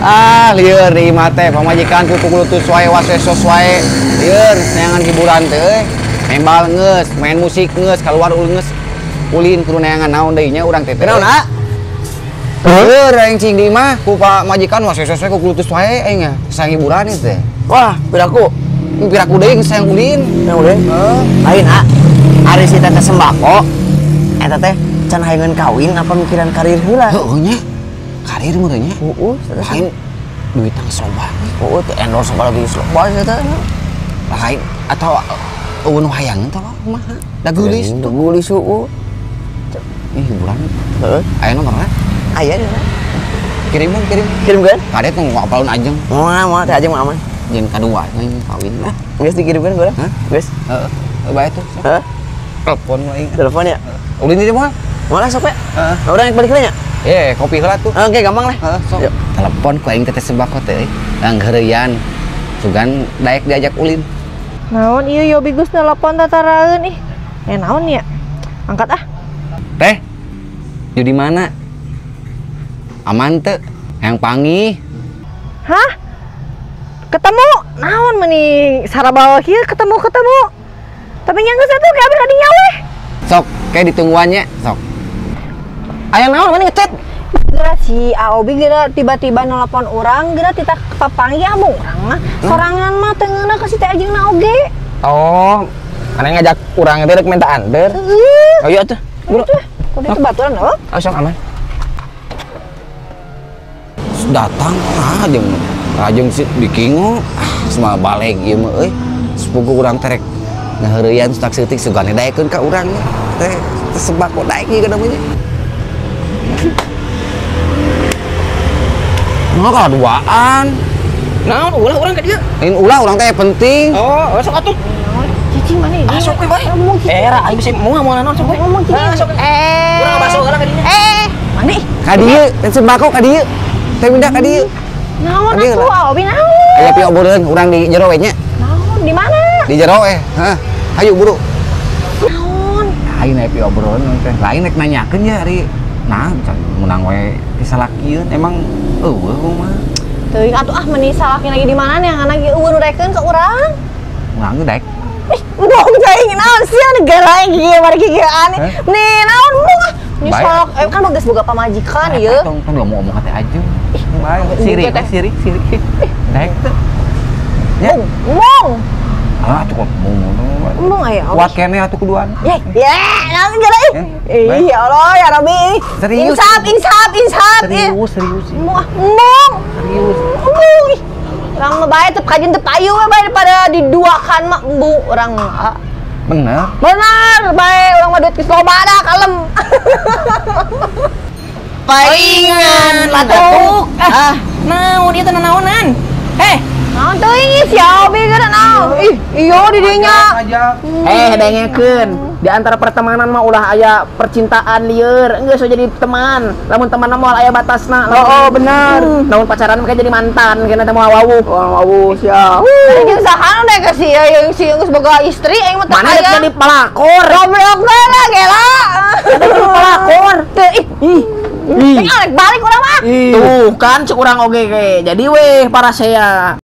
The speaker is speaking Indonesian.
Ah, lieur di imah teh pamajikan kudu tuh wae wasesos wae. Lieur neangan hiburan teh. Nembal geus, main musik geus, keluar geus. Ulin kudu neangan naon deui nya urang teh. Naon, A? Lieur aing cing di imah ku pamajikan wasesos wae kudu tuh wae aing nya. Sang hiburan ieu teh. Wah, piraku. Piraku deui sayang ulin. Yang udah. Lain, A. Ari si teh sembako. Eta teh can hayeungeun kawin apa mikiran karir heula? Heueuh nya. Karir mah nya. Lain duit tang sloba. Teh endorse apalagi sloba eta. Lain atau eueun hayang teh kumaha? Da geulis. Da geulis eueuh. Ih, hiburan. Heeh. Aya nomorna? Aya deh. Kirim. Kirimkeun? Kade tuh ngapalun ajeng. Moal teh ajeng mah aman. Jeung kadua nya kawin lah. Geus dikirimkeun gua? Hah? Geus. Heeh. Bae tuh. Heeh. Telepon wae. Telepon ya. Ulin di moal. Moal sok we. Heeh. Urang yang balik nya. Kopi heula tuh. Oke, gampang lah. Heeh, sok. Yuk. Telepon ku aing teh sembako teh. Langgeureyan. Sugan daek diajak ulin. Naon ieu Yobi Gus telepon tataraeun ih. Naon ya? Angkat ah. Teh. Di mana? Aman teu? Yang panggih. Hah? Ketemu? Naon meni sarabawa kieu ketemu. Tapi nya geus atuh kabeh kadinya weh. Sok, kayak ditungguannya. Sok. Aya naon mending ngechat. Geura si Aobi geura tiba-tiba nelpon urang, geura tita papanggih abung urang mah. Sorangan mah teu ngeuna ka si teh ajeungna oge. Oh, mana ngajak urang teh rek minta anter. Oh iya tuh. Buru. Kudu teu baturan heuh. Sok aman. Datang ajeng si dikingo semua balik ieu mah euy sepugu urang terek ngaheureuyan sutak seutik sugane daekeun ka urang teh sembako daek ieu namanya nah kaduaan Naon ulah urang ka dieu? lain ulah urang teh penting Oh, sok atuh. Cicing mana ini? Sok we bae. Ngomong cicing. Era aing bisa moal naon sok we. Ngomong cicing. Sok. Urang baso heula ka dinya. Mandi. ka dieu teh sembako ka dieu teh mindah ka dieu Naon Tadi atuh lah. Aobi naon? aya pieu obeureun urang di jero we nya Naon di mana? di jero heeh hayu buru Naon? lain aya pieu obeureun teh lain rek nanyakeun ya ari nah can menang we disalakieun emang eueuh mah Teuing atuh ah meni salaki lagi di mana nih anak ge eueun urekeun ka urang. urang teh daek Ih, mbok teuing naon sia negara ieu mari gigieuan. Nih naon mbok ah. Nih Baik. salak kan bagus boga pamajikan ieu. Tong ngomong hati aja. Baik, Siri, siri. Daek teh. Ya. Mong. Ah, tuh kok ngomong. Mong aya. Kuat kene atuh kuduan. Ya, naon gara ih. baik. Ya Allah ya Rabbi. Serius. Insaf. Serius. Mong. Serius. Ih. Urang mah bae teu kajen teu payu we bae daripada diduakan mah embu urang mah. Bener. Benar, bae urang mah duit geus loba da kalem. Palingan latuk. Naon ieu teh naonan? Naon teuing si Aobi geura naon? Ih, iyo di dinya. Dengekeun. Di antara pertemanan mah ulah aya percintaan lieur. Geus jadi teman. Lamun temanna moal aya batasna. Oh, bener. Lamun pacaran mah jadi mantan, kena teh moal wawuh. Wawuh sia. Jeung sahan deh ka si yang si geus boga istri aing mah teu Mana aya. jadi pelakor? Goblok lah gela. Pelakor. Teu ih. Ih, balik urang mah. Tuh kan cek urang oge ge. Jadi weh para saya.